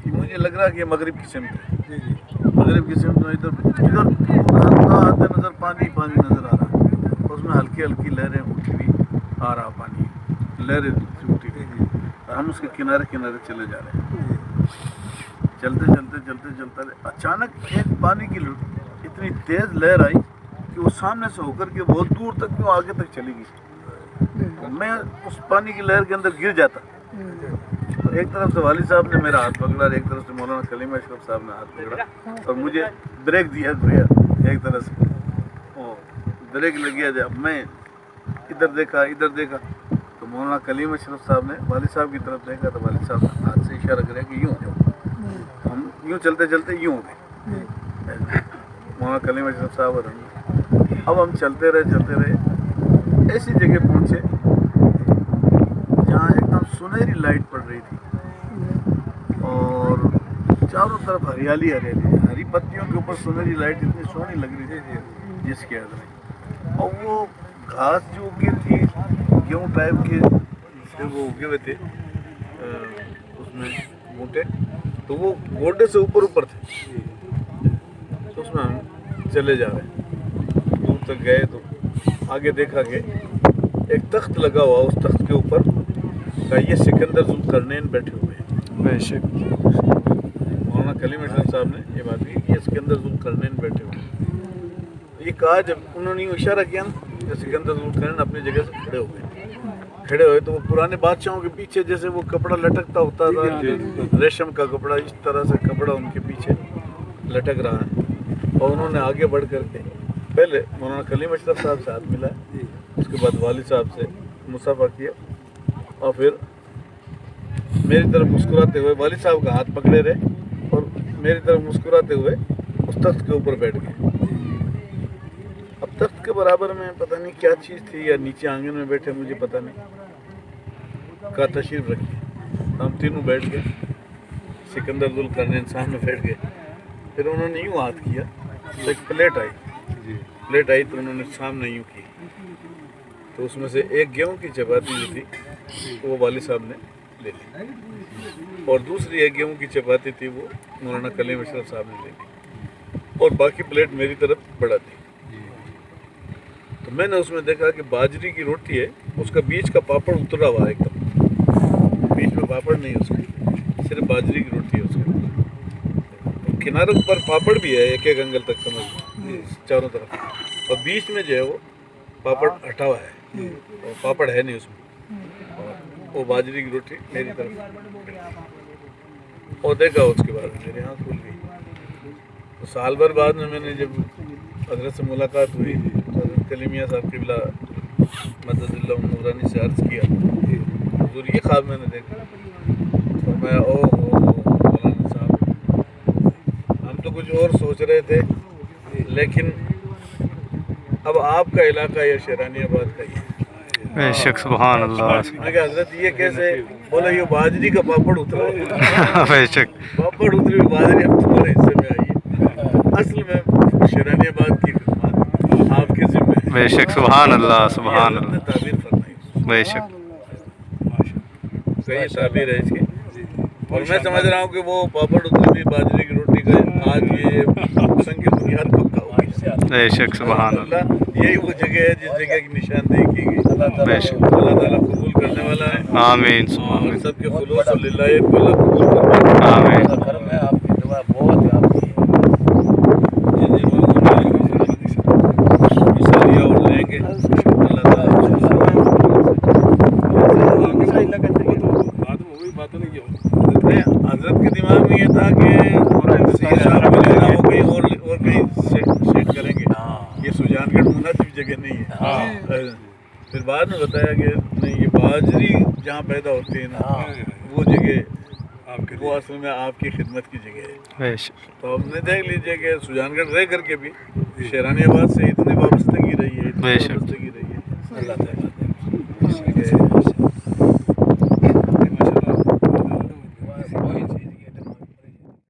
مجھے لگ رہا کہ یہ مغرب کی سمت ہے، مغرب کی سمت میں ادھر آتے نظر پانی نظر آ رہا، اس میں ہلکی ہلکی لہریں اٹھی بھی آ رہا پانی، لہریں اٹھی رہی، اور ہم اس کے کنارے چلے جا رہے ہیں، چلتے اچانک ایک پانی کی اتنی تیز لہر آئی کہ وہ سامنے سے ہو کر کے بہت دور تک کیوں آگے تک چلی گئی، میں اس پانی کی لہر کے اندر گر جاتا، تو ایک طرف سے والد صاحب نے میرا ہاتھ پکڑا اور ایک طرف سے مولانا کلیم اشرف صاحب نے ہاتھ پکڑا اور مجھے بریک دیا ایک طرح سے وہ بریک لگیا جب میں ادھر دیکھا تو مولانا کلیم اشرف صاحب نے والد صاحب کی طرف دیکھا تو والد صاحب نے ہاتھ سے اشارہ کرا کہ یوں جاؤ، ہم یوں چلتے یوں ہو گئے، مولانا کلیم اشرف صاحب اور اب ہم چلتے رہے ایسی جگہ پہنچے جہاں ایک دم سنہری لائٹ پڑ رہی تھی اور چاروں طرف ہریالی ہری پتیوں کے اوپر سنہری لائٹ اتنی سونی لگ رہی تھی جس کے اندر، اور وہ گھاس جو اگی تھی گیہوں ٹائپ کے سے وہ اگے ہوئے تھے اس میں بوٹے، تو وہ گوڈے سے اوپر تھے، تو اس میں ہم چلے جا رہے ہیں، دور تک گئے تو آگے دیکھا کہ ایک تخت لگا ہوا، اس تخت کے اوپر یہ سکندر ذوالقرنین بیٹھے ہوئے ہیں، بے شک مولانا کلیم اشرف صاحب نے یہ بات کی کہ یہ سکندر ذوالقرنین بیٹھے ہوئے ہیں، یہ کہا جب انہوں نے اشارہ کیا نا کہ سکندر ذوالقرنین اپنی جگہ سے کھڑے ہوئے تو وہ پرانے بادشاہوں کے پیچھے جیسے وہ کپڑا لٹکتا ہوتا تھا ریشم کا کپڑا، اس طرح سے کپڑا ان کے پیچھے لٹک رہا ہے، اور انہوں نے آگے بڑھ کر کے پہلے مولانا کلیم اشرف صاحب سے ہاتھ ملا، اس کے بعد والد صاحب سے مصافحہ کیا اور پھر میری طرف مسکراتے ہوئے والد صاحب کا ہاتھ پکڑے رہے اور میری طرف مسکراتے ہوئے اس تخت کے اوپر بیٹھ گئے۔ اب تخت کے برابر میں پتہ نہیں کیا چیز تھی یا نیچے آنگن میں بیٹھے مجھے پتہ نہیں، کہا تشریف رکھیے، ہم تینوں بیٹھ گئے، سکندر ذوالقرنین سامنے بیٹھ گئے، پھر انہوں نے یوں ہاتھ کیا تو ایک پلیٹ آئی تو انہوں نے سامنے یوں کی، تو اس میں سے ایک گیہوں کی چپاتی جو تھی وہ والد صاحب نے لے لی اور دوسری ایک گیہوں کی چپاتی تھی وہ مولانا کلیم اشرف صاحب نے لے لی اور باقی پلیٹ میری طرف بڑھا دی، تو میں نے اس میں دیکھا کہ باجری کی روٹی ہے، اس کا بیچ کا پاپڑ اترا ہوا ہے، ایک دم بیچ میں پاپڑ نہیں اس کا، صرف باجری کی روٹی ہے اس کا، کناروں پر پاپڑ بھی ہے ایک انگل تک سمجھ چاروں طرف، اور بیچ میں جو ہے وہ پاپڑ ہٹا ہوا ہے اور پاپڑ ہے نہیں اس میں، اور وہ باجری کی روٹی میری طرف، اور دیکھا اس کے بعد میرے ہاں کھل گئی، تو سال بھر بعد میں نے جب حضرت سے ملاقات ہوئی تو حضرت کلیمیہ صاحب قبلہ مدد اللہ نورانی سے عرض کیا حضور یہ خواب میں نے دیکھا، فرمایا او مولانا صاحب ہم تو کچھ اور سوچ رہے تھے لیکن اب آپ کا علاقہ یا شیرانی آباد کا ہی، بے شک سبحان اللہ، میں کہ حضرت یہ کیسے؟ بولا یہ باجری کا پاپڑ اترا، بے شک پاپڑ اتری ہوئی باجری اب تمہارے حصے میں آئی ہے، اصل میں شیرانی آباد کی خدمات آپ کے ذمہ ہے، بے شک سبحان اللہ سبحان اللہ نے اللہ، تعبیر فرمائی، بے شک صحیح تعبیر ہے اس کی، اور میں سمجھ رہا ہوں کہ وہ پاپڑ اتری ہوئی باجری کی روٹی کا آج یہ سنگ کی بنیاد پکا ہو گئی، بے شک سبحان اللہ، یہی وہ جگہ ہے جس جگہ کی نشاندہی کی گئی، بے شک اللہ تعالیٰ قبول کرنے والا ہے، آمین اور سب کے خلوص و للہیت کو اللہ قبول کرنے والا ہے، آمین، کرم ہے، آپ کی دعا بہت ہے آپ کی، مثالیہ اور لیں گے اللہ تعالیٰ حضرت کے دماغ میں یہ تھا کہ شام کو لینا ہو گئی اور کہیں سیٹ کریں گے، یہ سجان گڑھ مناسب جگہ نہیں ہے، پھر بعد میں بتایا کہ نہیں یہ باجری جہاں پیدا ہوتی ہے نا وہ جگہ وہ اصل میں آپ کی خدمت کی جگہ ہے، بے شک تو ہم نے دیکھ لیجئے کہ سجان گڑھ رہ کر کے بھی شیرانی آباد سے اتنی وابستگی رہی ہے، اتنی بے شک وابستگی رہی ہے اللہ تعالیٰ